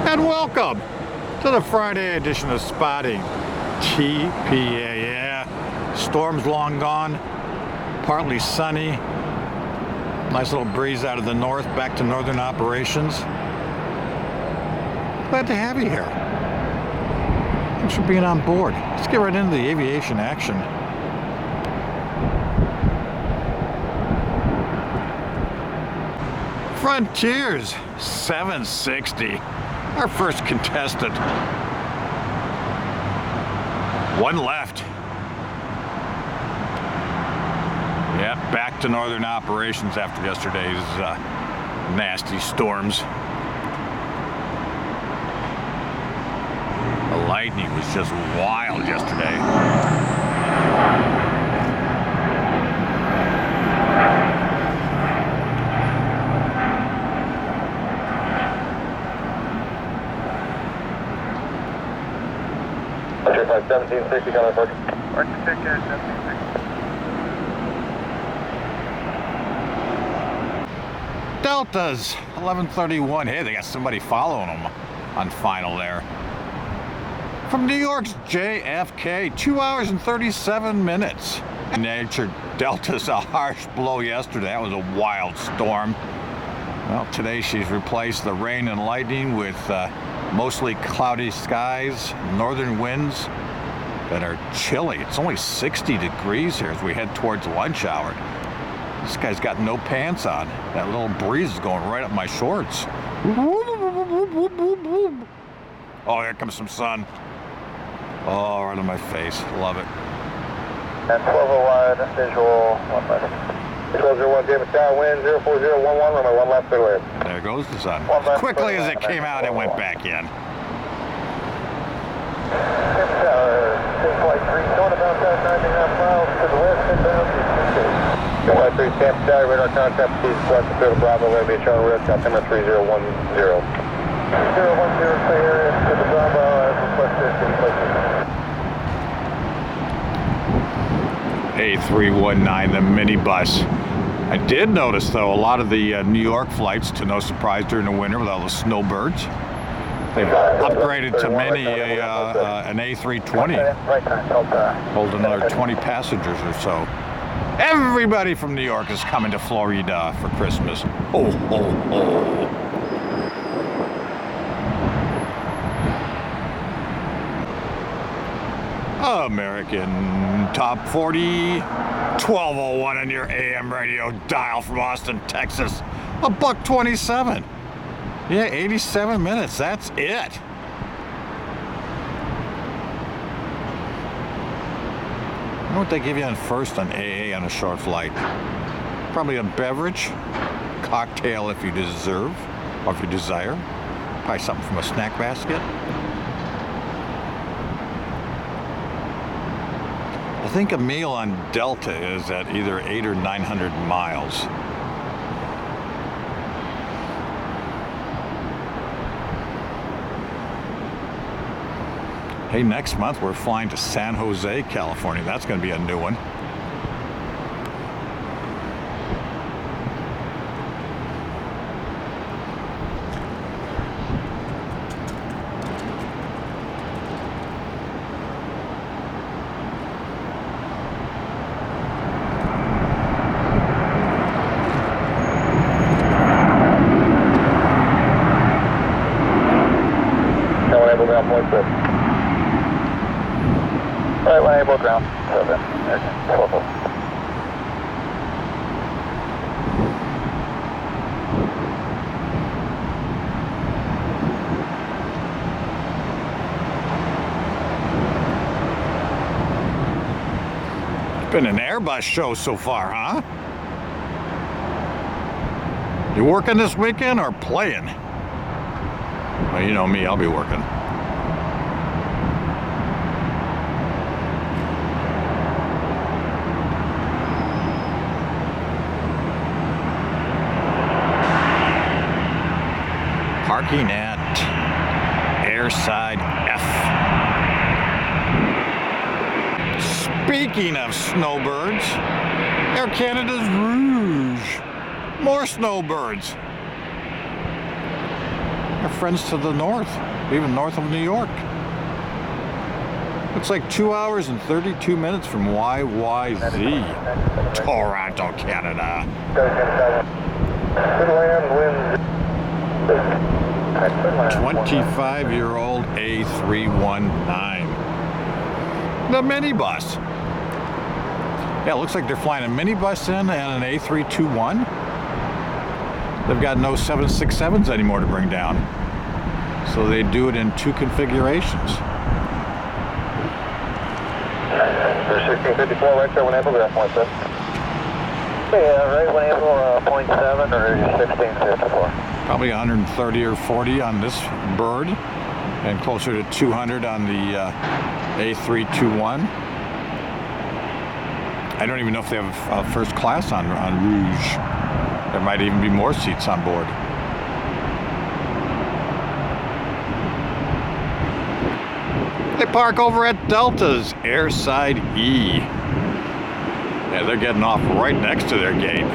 and welcome to the Friday edition of Spotting TPA. Yeah, storm's long gone, partly sunny, nice little breeze out of the north, back to northern operations. Glad to have you here. Thanks for being on board. Let's get right into the aviation action. Frontiers 760, our first contestant. One left. Yeah, back to northern operations after yesterday's nasty storms. The lightning was just wild yesterday. Roger, 1760, coming for Arctic 1760. Deltas 1131. Hey, they got somebody following them on final there. From New York's JFK, 2 hours and 37 minutes. Nature Delta's a harsh blow yesterday. That was a wild storm. Well, today she's replaced the rain and lightning with mostly cloudy skies, northern winds that are chilly. It's only 60 degrees here as we head towards lunch hour. This guy's got no pants on. That little breeze is going right up my shorts. Oh, here comes some sun. Oh, right on my face. Love it. And 1201, visual 1201, David Tower, wind 04011, runway 1 left, clear. There goes the sun. As quickly as it came out, it went back in. David Tower, flight 3, going about 9.5 miles to the west, inbound, Flight 3, Tampa Tower, radar contact, please, flight to Bravo, Aviation, red, September 3010. 010, clear, to the Bravo, as requested, A319, the minibus. I did notice, though, a lot of the New York flights, to no surprise during the winter with all the snowbirds, they've upgraded to many an A320, hold another 20 passengers or so. Everybody from New York is coming to Florida for Christmas. Oh, oh, oh. American Top 40, 1201 on your AM radio dial from Austin, Texas. $127. Yeah, 87 minutes. That's it. I know what they give you on first on AA on a short flight. Probably a beverage, cocktail if you deserve, or if you desire. Probably something from a snack basket. I think a meal on Delta is at either 800 or 900 miles. Hey, next month we're flying to San Jose, California. That's going to be a new one. Right, when able ground 7, okay, It's been an Airbus show so far, huh? You working this weekend or playing? Well, you know me, I'll be working. Parking at Airside F. Speaking of snowbirds, Air Canada's Rouge. More snowbirds. Our friends to the north, even north of New York. Looks like 2 hours and 32 minutes from YYZ, Toronto, Canada. 25-year-old A319. The minibus. Yeah, it looks like they're flying a minibus in and an A321. They've got no 767s anymore to bring down. So they do it in 2 configurations. 1654, right there, 1 April, that's 0.7. Yeah, right, 1 April, 0.7 or 1654. Probably 130 or 40 on this bird, and closer to 200 on the A321. I don't even know if they have first class on Rouge. There might even be more seats on board. They park over at Delta's Airside E. Yeah, they're getting off right next to their gate.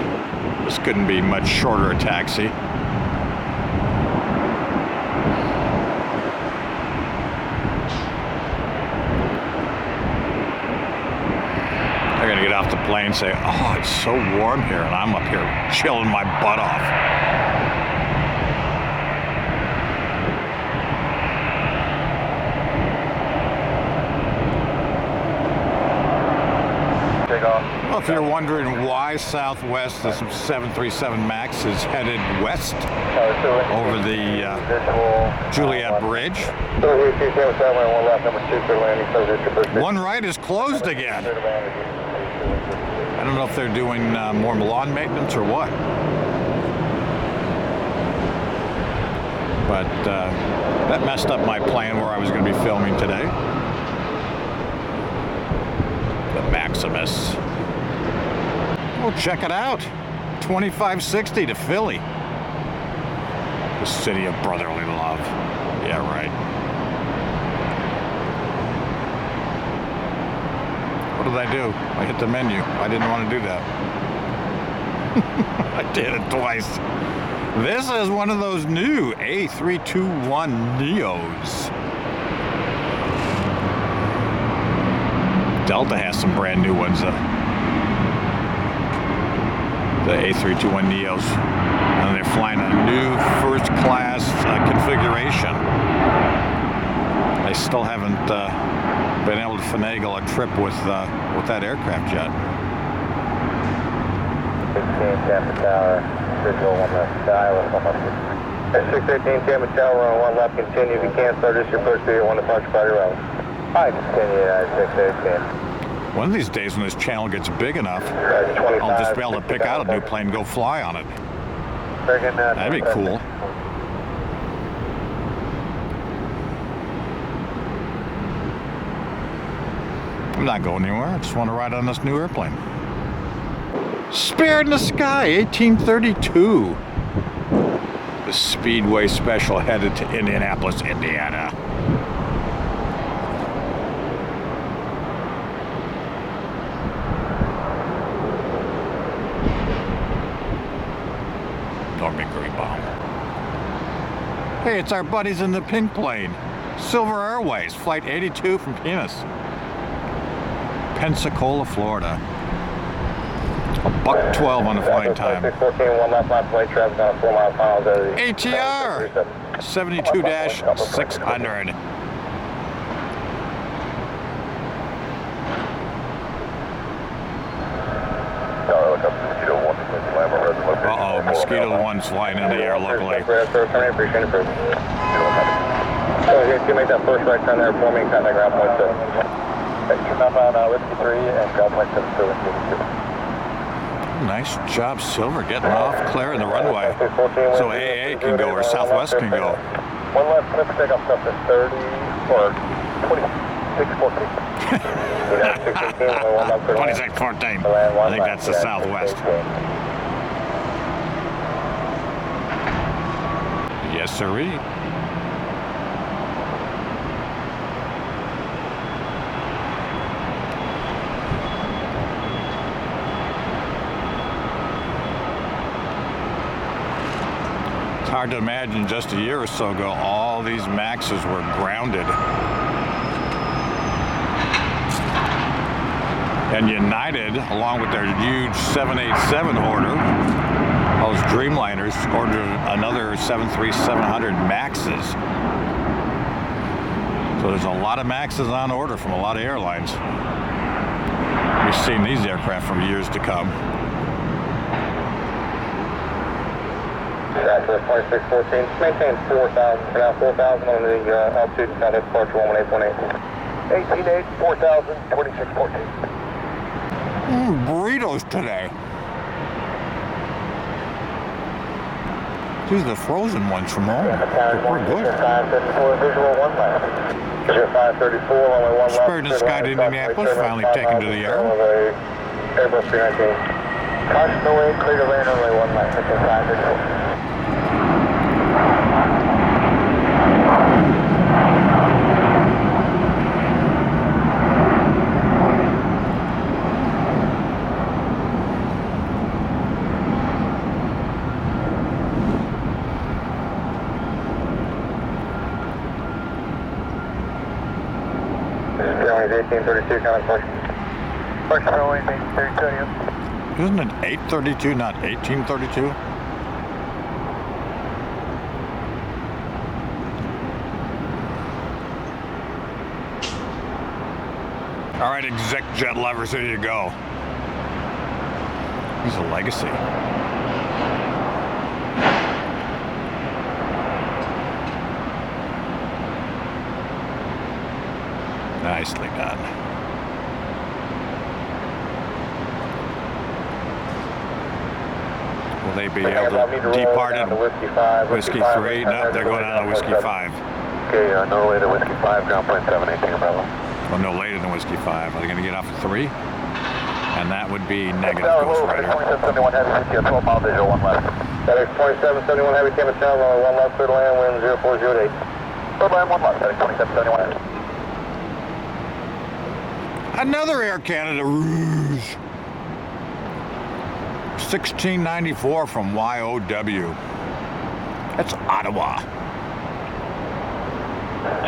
This couldn't be much shorter a taxi. They're gonna get off the plane and say, oh, it's so warm here, and I'm up here chilling my butt off. Well, if you're wondering why Southwest, the 737 MAX is headed west over the Juliet Bridge, one right is closed again. I don't know if they're doing more lawn maintenance or what. But that messed up my plan where I was going to be filming today. The Maximus. Well, check it out. 2560 to Philly. The city of brotherly love. Yeah, right. What did I do? I hit the menu. I didn't want to do that. I did it twice. This is one of those new A321 Neos. Delta has some brand new ones. The A321 Neos. And they're flying a new first class configuration. I still haven't been able to finagle a trip with that aircraft yet. 16 Tampa Tower, visual on the dial. 618 Tampa Tower on 1 left, continue. If you can't start this, your push to your 1 departure party route. Alright, continue, 618. One of these days when this channel gets big enough, I'll just be able to pick out a new plane and go fly on it. That'd be cool. I'm not going anywhere. I just want to ride on this new airplane. Spirit in the Sky, 1832. The Speedway Special headed to Indianapolis, Indiana. Hey, it's our buddies in the pink plane. Silver Airways, Flight 82 from Penis. Pensacola, Florida. $112 on the flight time. ATR 72-600. Uh-oh, Mosquito 1's flying in the air locally. So here, you make that first right turn there for me, contact ground point 7. Turn up on Whiskey 3 and ground point 7 to Whiskey 2. Nice job, Silver, getting off, clearing the runway. So AA can go, or Southwest can go. One left, clip takeoff stuff is 30 or 2614. 2614. I think that's the Southwest. Yes, sirree. hard to imagine just a year or so ago, all these Maxes were grounded. And United, along with their huge 787 order, those Dreamliners, ordered another 737-800 Maxes. So there's a lot of Maxes on order from a lot of airlines. We've seen these aircraft for years to come. After 2614, maintain 4,000 for now, 4,000 on the altitude and South departure 11818. 188, 4,000, 2614. Burritos today. These are the frozen ones from home. They're pretty good. 554, visual 1 left. 534, only 1 left. Spirit in the Sky to Indianapolis, finally taken to the air. Airbus 319. Caution away, clear to land, only 1 left. 534. Airline 1832, counting push. Push Airline 1832. Isn't it 832, not 1832? All right, exec jet levers, here you go. He's a legacy. Nicely done. Will they be able to depart in Whiskey 3? No, they're going on to Whiskey 5. Okay, no later Whiskey 5, ground point 718, Bravo. Well, no later than Whiskey 5. Are they going to get off at 3? And that would be negative, Ghost Rider. 2771 Heavy, 12 mile visual, 1 left. FedEx 2771 Heavy, Tampa Channel, runway 1 left, clear to land, wind 0408. Clear to land, 1 left, FedEx 2771 Heavy. Another Air Canada Rouge. 1694 from YOW. That's Ottawa.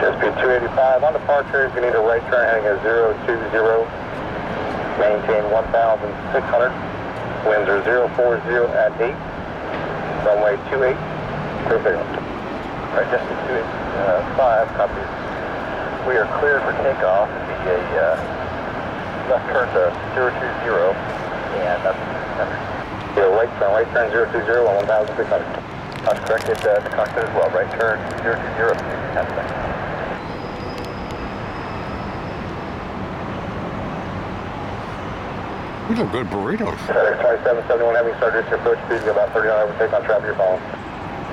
Chesapeake 285 on departure. You need a right turn heading at 020. Maintain 1,600. Winds are 040 at 8. Runway 28. Clear signal. Right, distance 285. Copy. We are cleared for takeoff. Be a left turn to 020. And that's 600. Yeah, right turn 020 on 1,600. That's corrected to cockpit as well. Right turn 020. 10 seconds. These are good burritos. FedEx 2771 Heavy, start your approach speed, about 39 overtake on traffic, your phone.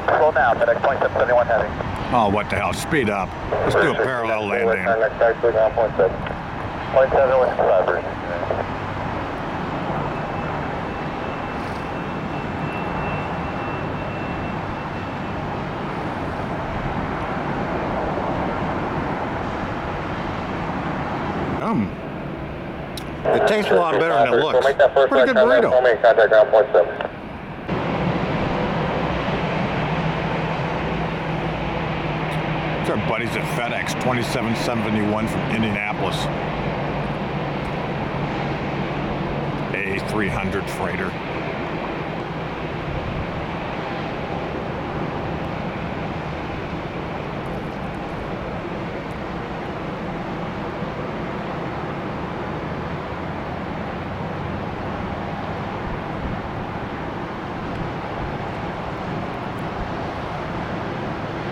Slow now, FedEx 2771 Heavy. Oh, what the hell? Speed up. Let's do a parallel landing. Next taxi, on 0.7. 0.7 with liveries. It tastes a lot better than it looks. Pretty good burrito. Contact ground 0.7. It's our buddies at FedEx 2771 from Indianapolis. A300 freighter.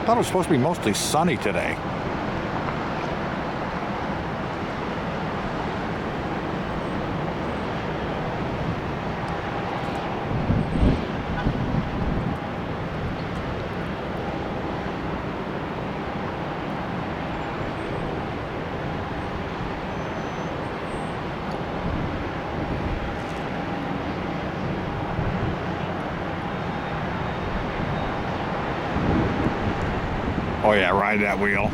I thought it was supposed to be mostly sunny today. Oh yeah, ride that wheel.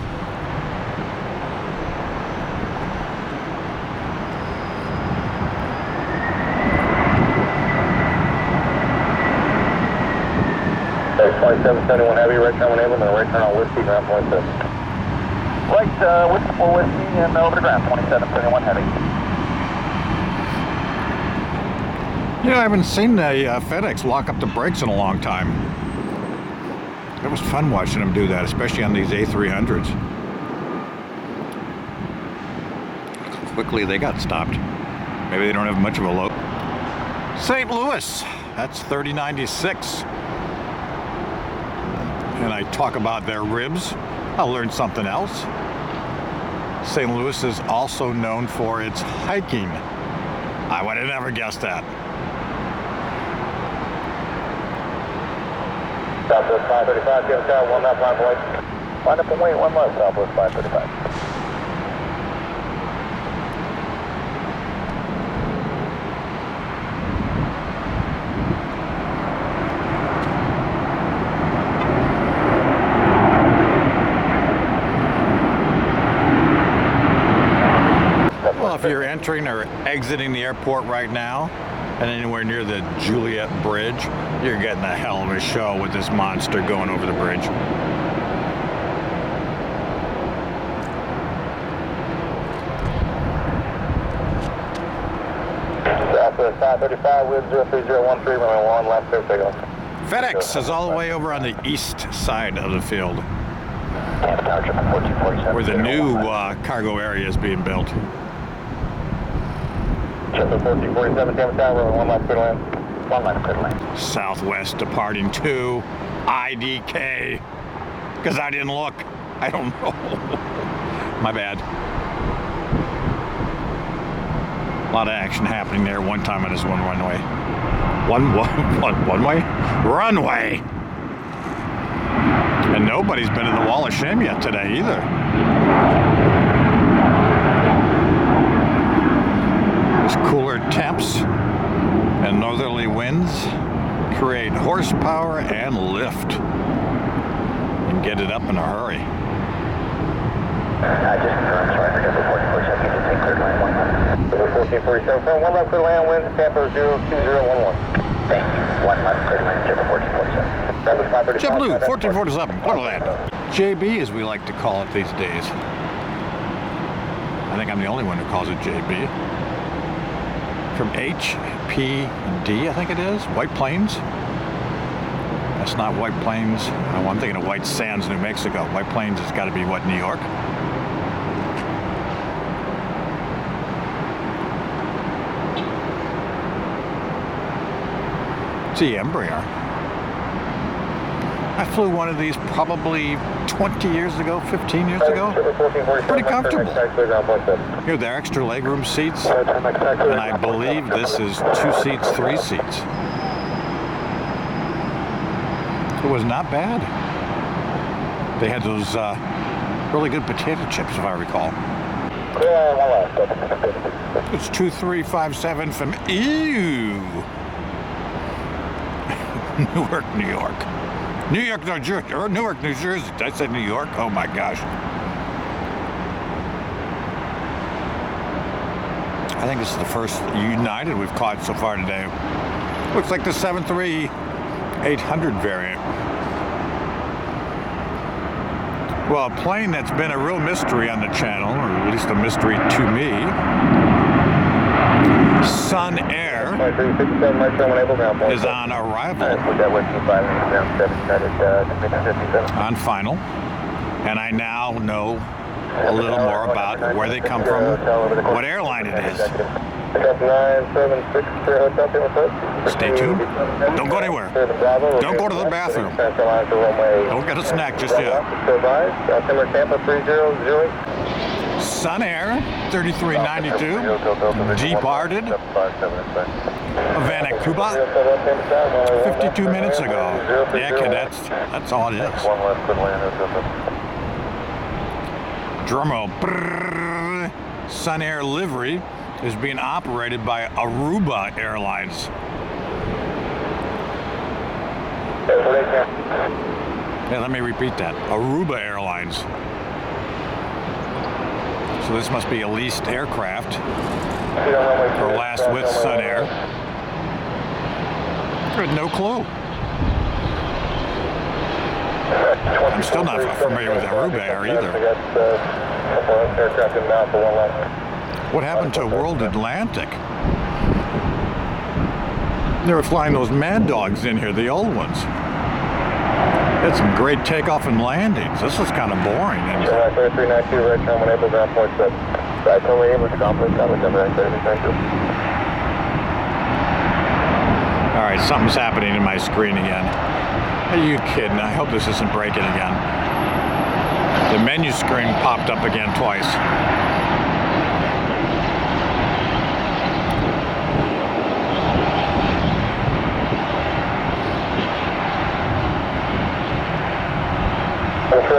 Flight 771 Heavy, right turn enable, and right turn on Whiskey, ground 27. Right, Whiskey for Whiskey and over to ground, 2771 Heavy. You know, I haven't seen a FedEx lock up the brakes in a long time. It was fun watching them do that, especially on these A300s. Quickly they got stopped. Maybe they don't have much of a load. St. Louis, that's 3096. And I talk about their ribs, I'll learn something else. St. Louis is also known for its hiking. I would have never guessed that. Southwest 535, give us out, 1 knot, 5 point. Line up and wait, 1 left, Southwest 535. Well, if you're entering or exiting the airport right now, and anywhere near the Juliet Bridge, you're getting a hell of a show with this monster going over the bridge. Southwest 535, with 03013, runway 1 left, clear takeoff. FedEx is all the way over on the east side of the field, Tampa Tower, 1447. where the new cargo area is being built. Triple 1447, Tampa Tower, runway 1 left, clear land. 1 left, clear lane. Southwest departing to IDK. Because I didn't look. I don't know. My bad. A lot of action happening there one time on this one runway. One way? Runway! And nobody's been in the Wall of Shame yet today either. These cooler temps and northerly winds create horsepower and lift and get it up in a hurry. I just confirmed, sorry, for Tampa 1447, you can take clear line 1 left. 1447, from 1 left, clear land, wind, Tampa 02011. Thank you. 1 left, clear lane, Tampa 1447. JetBlue 1447, what of that? JB, as we like to call it these days. I think I'm the only one who calls it JB. From HPD, I think it is, White Plains. That's not White Plains. Oh, I'm thinking of White Sands, New Mexico. White Plains has got to be what, New York? It's the Embraer. I flew one of these probably 20 years ago, 15 years ago. Pretty comfortable. You know, they're extra legroom seats, and I believe this is 2 seats, 3 seats. It was not bad. They had those really good potato chips, if I recall. It's 2357 from Newark, New York. Newark, New Jersey, or Newark, New Jersey. I said New York. Oh my gosh. I think this is the first United we've caught so far today. Looks like the 737-800 variant. Well, a plane that's been a real mystery on the channel, or at least a mystery to me. Sun Air is on arrival on final, and I now know a little more about where they come from, what airline it is. Stay tuned. Don't go anywhere. Don't go to the bathroom. Don't get a snack just yet. Sun Air 3392 departed Havana, Cuba 52 minutes ago. Yeah, kid, that's all it is. Drumroll. Sun Air livery is being operated by Aruba Airlines. Yeah, let me repeat that. Aruba Airlines. So this must be a leased aircraft, or last with Sun Air. I had no clue. I'm still not familiar with Aruba Air either. We got a couple of aircraft inbound for 1 left. What happened to World Atlantic? They were flying those Mad Dogs in here, the old ones. Had some great takeoff and landings. This is kind of boring. July 3392, right turn, when able, ground point set. Right turn, when able, complete, coverage, number 3392. All right, something's happening in my screen again. Are you kidding? I hope this isn't breaking again. The menu screen popped up again twice.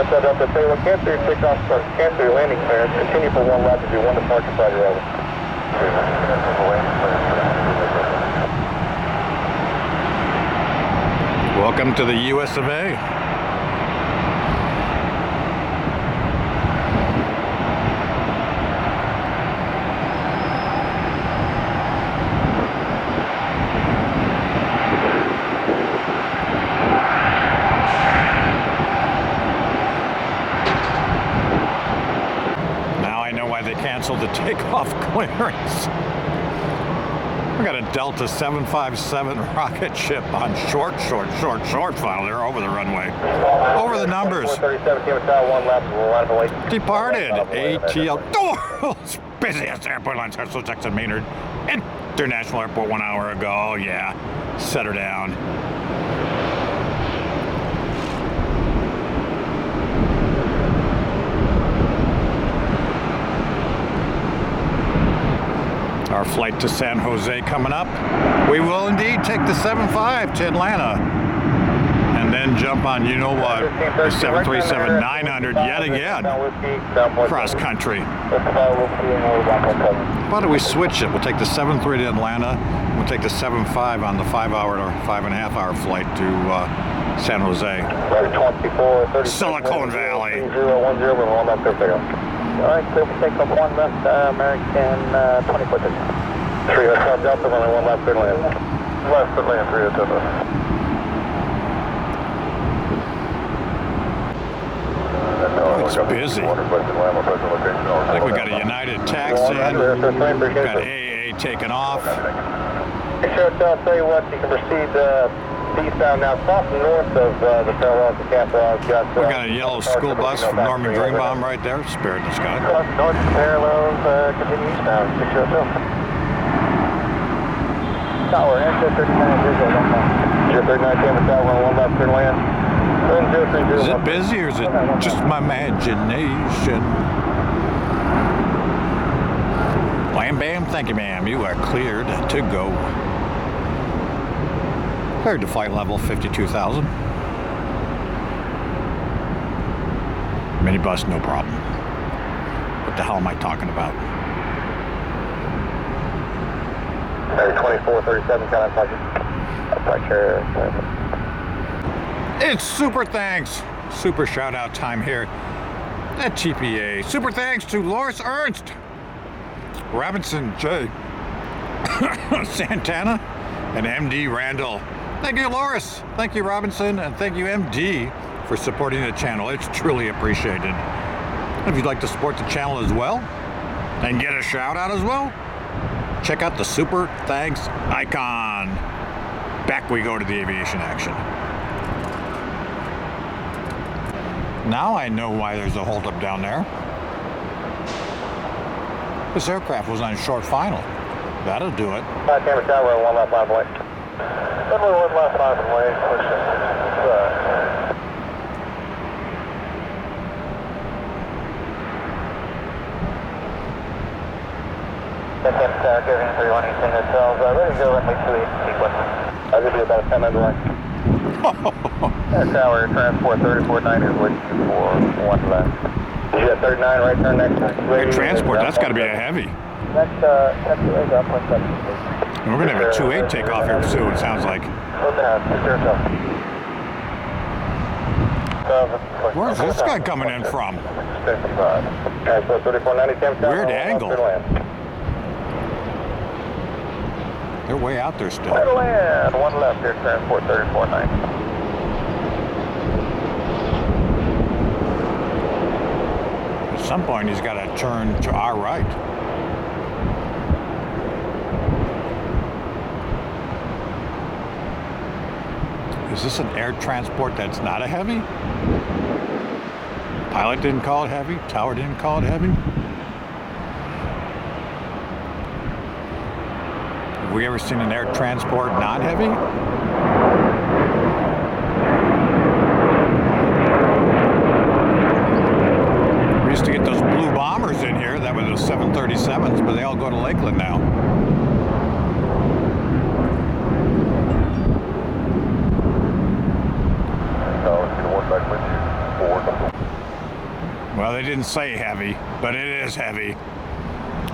Set up to say, well, cancel your takeoff, cancel your landing clearance, continue for 1 lap to do 1 departure side of level. Welcome to the US of A. Canceled the takeoff clearance. We got a Delta 757 rocket ship on short final. They're over the runway. Over the numbers. 437, 1 left, Departed. ATL. Oh, it's busiest airport line, Central Texas Maynard International Airport 1 hour ago. Yeah, set her down. Our flight to San Jose coming up. We will indeed take the 75 to Atlanta and then jump on, you know what, the 737-900 yet again, cross country. Why don't we switch it? We'll take the 73 to Atlanta. We'll take the 75 on the 5-hour or 5.5-hour flight to San Jose. Silicon Valley. 010, all right, clear for takeoff 1 left, American 20 foot. 3 left, Delta, runway 1 left, clear land. Left, clear land, 3 Delta. Oh, it's busy. I think we got a United taxi in. Got AA taking off. Sure, I'll tell you what, you can proceed eastbound now, cross north of the parallel to Tampa. We got a yellow school bus from Norman Greenbaum right there, Spirit in the Sky. Cross north parallels, continue eastbound, 602. Tower, enter 39 visual, 039 Tampa Tower, 1 left, turn land. Is it busy or is it just my imagination? Wham bam, thank you ma'am, you are cleared to go. Cleared to flight level 52,000. Minibus, no problem. What the hell am I talking about? 2437, contact. It's super thanks. Super shout out time here at TPA. Super thanks to Loris Ernst, Robinson J. Santana, and MD Randall. Thank you, Loris. Thank you, Robinson. And thank you, MD, for supporting the channel. It's truly appreciated. If you'd like to support the channel as well and get a shout out as well, check out the super thanks icon. Back we go to the aviation action. Now I know why there's a holdup down there. This aircraft was on short final. That'll do it. Tampa Tower, 1 left, 5 away. 1 left, 5 away. Tampa Tower, giving 31 Eastern Hotels. Ready to go runway 28 sequence. I'll give you about a 10 underway. Tower, transport 3490 is waiting for 1 left. You got 39, right turn next. Hey, transport, that's got to be a heavy. Next, is up, 1 We're going to have a 2-8 takeoff here soon, it sounds like. Where's this guy coming in from? Weird angle. They're way out there still. Land, 1 left here, transport 3490. some point he's got to turn to our right. Is this an air transport that's not a heavy? Pilot didn't call it heavy. Tower didn't call it heavy. Have we ever seen an air transport non-heavy? We used to get those blue bombers in here. That were those 737s, but they all go to Lakeland now. Well, they didn't say heavy, but it is heavy.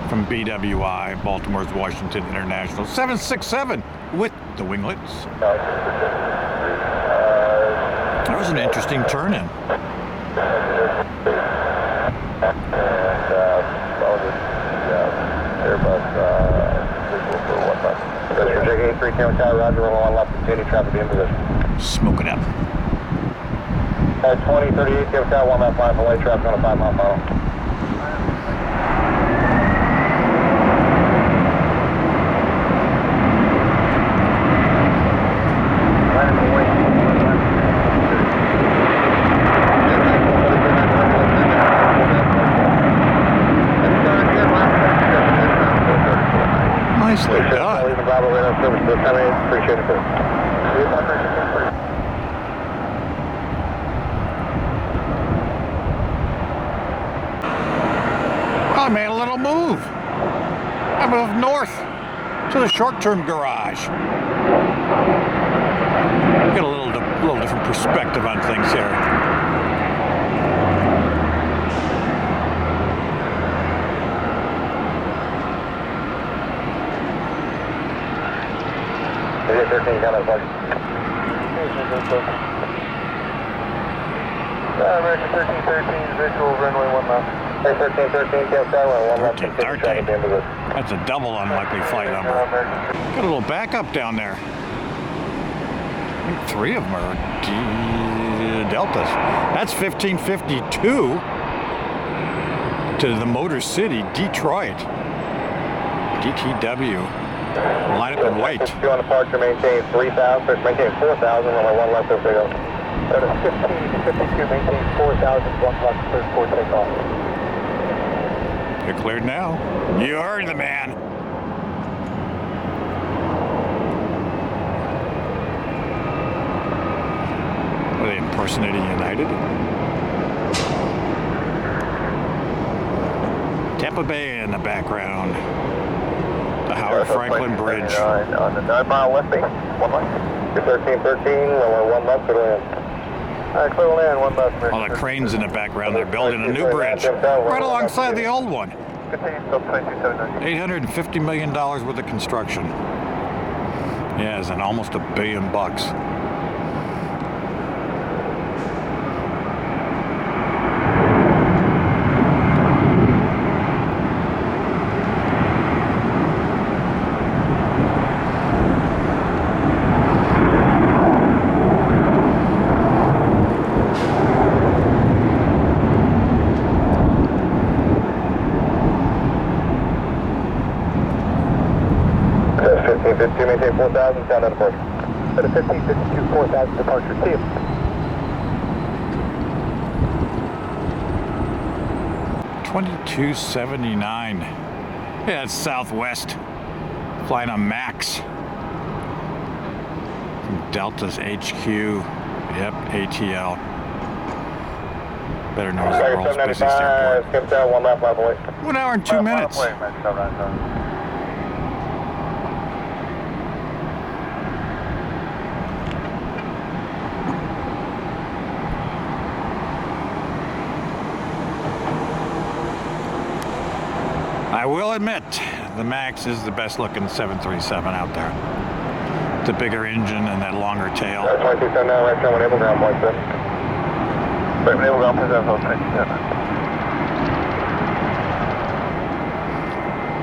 From BWI, Baltimore's Washington International. 767 with the winglets. That was an interesting turn-in. Smoke it up. 2038, Tampa Tower, 1 mile 5, light traffic on a 5 mile mile. Nicely done. Appreciate it. I made a little move. I moved north to the short-term garage. Get a little different perspective on things here. American 1313, visual runway 1 mile. 1313, Tampa Tower, 1 mile. 1313. That's a double unlikely flight number. Got a little backup down there. I think 3 of them are Deltas. That's 1552 to the Motor City, Detroit. DTW. Line up and wait. 2 on departure, maintain 3,000, maintain 4,000, runway 1 left, there we go. That is 1552, maintain 4,000, 1 left, third port takeoff. You're cleared now. You heard the man. Are they impersonating United? Tampa Bay in the background. The Howard Franklin Bridge. On the 9 mile left base, 1 left. 1313, runway 1 left, clear land. Clear land, 1 left. All the cranes in the background. They're building a new bridge right alongside the old one. $850 million worth of construction. Yes, and almost $1 billion. Maintain 4,000, sound out departure. 1552, 4,000 departure. See you. $22.79. Yeah, it's Southwest. Flying on Max. From Delta's HQ. Yep, ATL. Better known as the world's busiest airport. Skip down, 1 lap, lap away. 1 hour and 2 minutes. I will admit, the Max is the best looking 737 out there. The bigger engine and that longer tail. 2279, right turn, enable ground, point, sir. Right, enable ground, present, 27.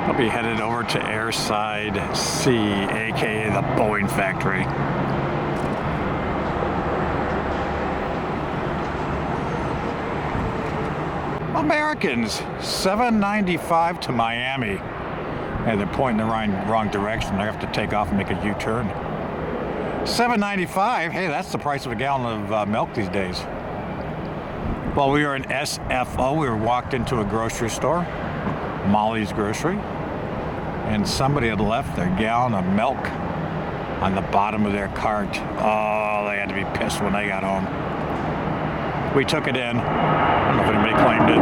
I'll be headed over to Airside C, aka the Boeing factory. Americans, $7.95 to Miami. And they're pointing the wrong direction. They have to take off and make a U-turn. $7.95, hey, that's the price of a gallon of milk these days. Well, we were in SFO. We walked into a grocery store, Molly's Grocery, and somebody had left their gallon of milk on the bottom of their cart. Oh, they had to be pissed when they got home. We took it in. I don't know if anybody claimed it.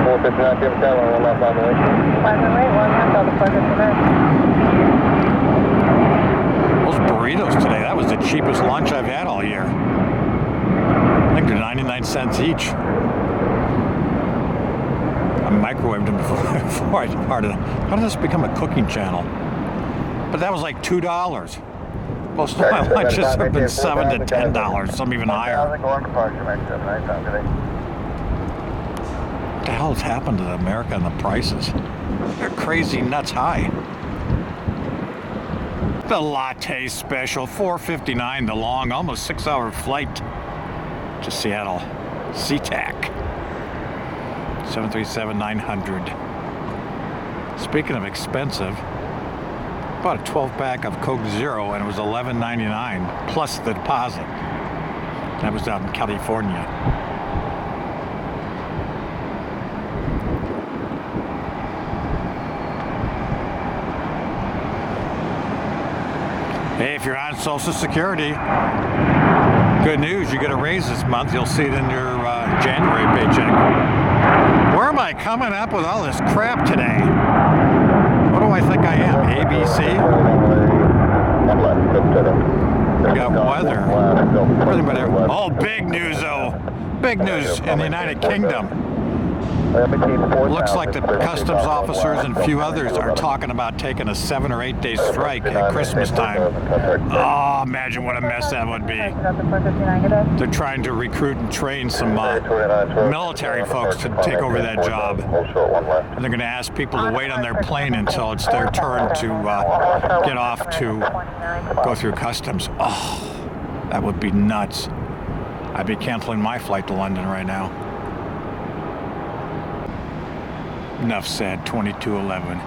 459 Tampa Tower, one left on the way. One left on the Parker tonight. Those burritos today, that was the cheapest lunch I've had all year. I think they're 99 cents each. I microwaved them before I departed. How did this become a cooking channel? But that was like $2. Most of my lunches have been $7 to $10, some even higher. What the hell has happened to America and the prices? They're crazy nuts high. The latte special, $4.59 the long, almost 6-hour flight to Seattle. SeaTac. 737-900. Speaking of expensive, bought a 12-pack of Coke Zero and it was $11.99 plus the deposit. That was out in California. Hey, if you're on Social Security, good news, you get a raise this month. You'll see it in your January paycheck. Where am I coming up with all this crap today? What do I think I am? ABC? We got weather. Oh, big news though. Big news in the United Kingdom. Looks like the customs officers and a few others are talking about taking a 7 or 8 day strike at Christmas time. Oh, imagine what a mess that would be. They're trying to recruit and train some military folks to take over that job. And they're going to ask people to wait on their plane until it's their turn to get off to go through customs. Oh, that would be nuts. I'd be canceling my flight to London right now. Enough said. 2211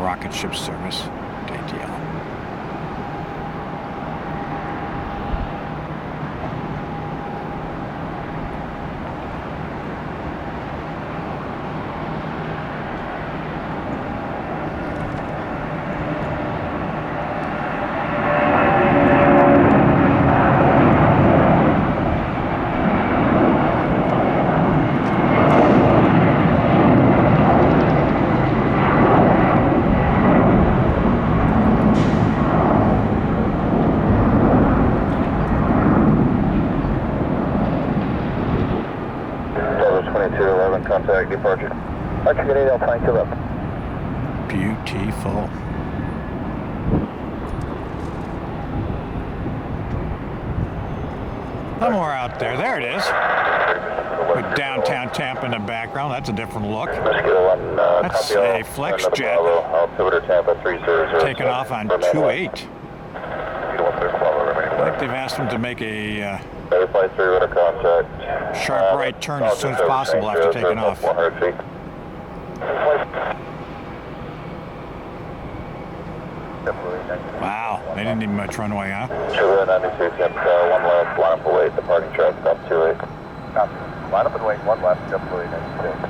rocket ship service. ATL. Contact departure. Archer Grenade, Alpine 211. Beautiful. Somewhere out there. There it is. With downtown Tampa in the background. That's a different look. That's a flex jet. Taking off on 28. I think they've asked them to make a sharp right turn as soon as possible after taking off. Wow, they didn't need much runway, huh? 92, one left, line up and wait, departing track, stop 28. Line up and wait, one left, JetBlue 96.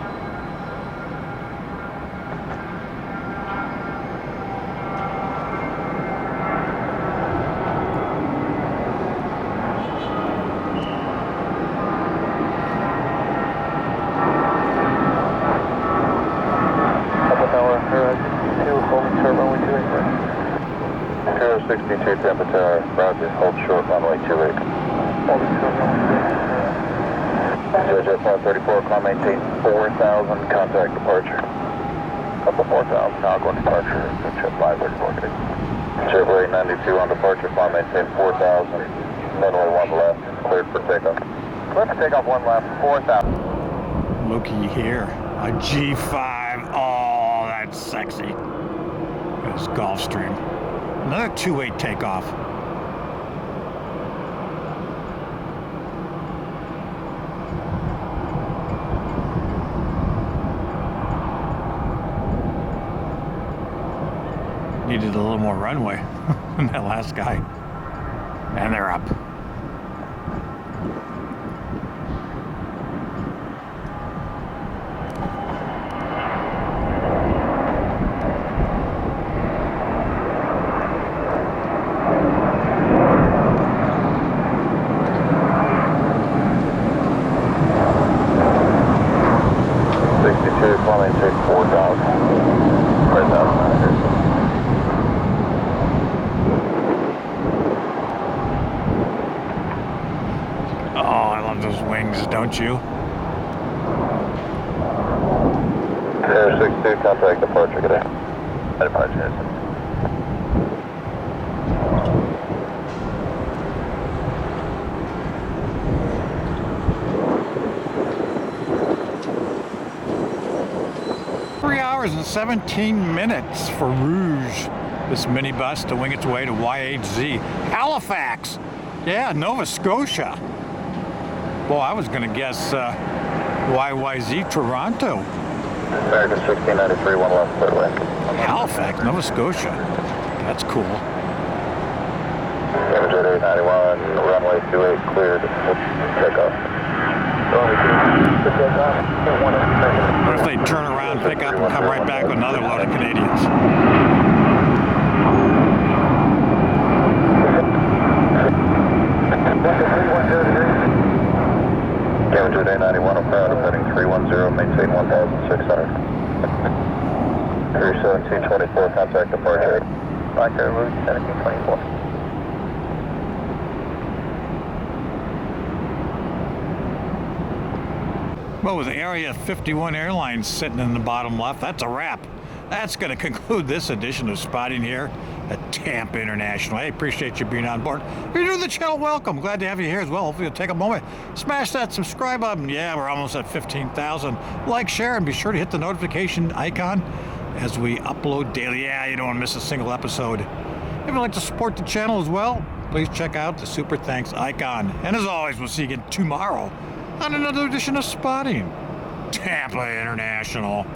Tower 62 Tampa Tower, Roger, hold short, runway 28. Jet 534, climb maintain 4,000, contact departure. Up to 4,000, now going departure, jet 534. Chevrolet 92 on departure, climb maintain 4,000, runway 1 left, cleared for takeoff. Cleared for takeoff, 1 left, 4,000. Looky here, a G5, oh, that's sexy. This Gulfstream. Another 2-8 takeoff. Needed a little more runway than that last guy. And they're up. Don't you? Air 62, contact departure, good day. Departure. 3 hours and 17 minutes for Rouge, this minibus to wing its way to YHZ. Halifax! Yeah, Nova Scotia. Well, I was going to guess YYZ Toronto. American 1693, one left, third way. Halifax, Nova Scotia. That's cool. Damage at 891, runway 28 cleared. Takeoff. What if they turn around, pick up, and come right back with another load of Canadians? Damage at 891, approach, heading 310, maintain 1,600. Cruise 1724, contact departure. Roger, route 1724. Well, with Area 51 Airlines sitting in the bottom left, that's a wrap. That's going to conclude this edition of Spotting here at Tampa International. I appreciate you being on board. If you're new to the channel, welcome. Glad to have you here as well. Hopefully you'll take a moment, smash that subscribe button. Yeah, we're almost at 15,000. Like, share, and be sure to hit the notification icon as we upload daily. Yeah, you don't want to miss a single episode. If you'd like to support the channel as well, please check out the super thanks icon. And as always, we'll see you again tomorrow on another edition of Spotting Tampa International.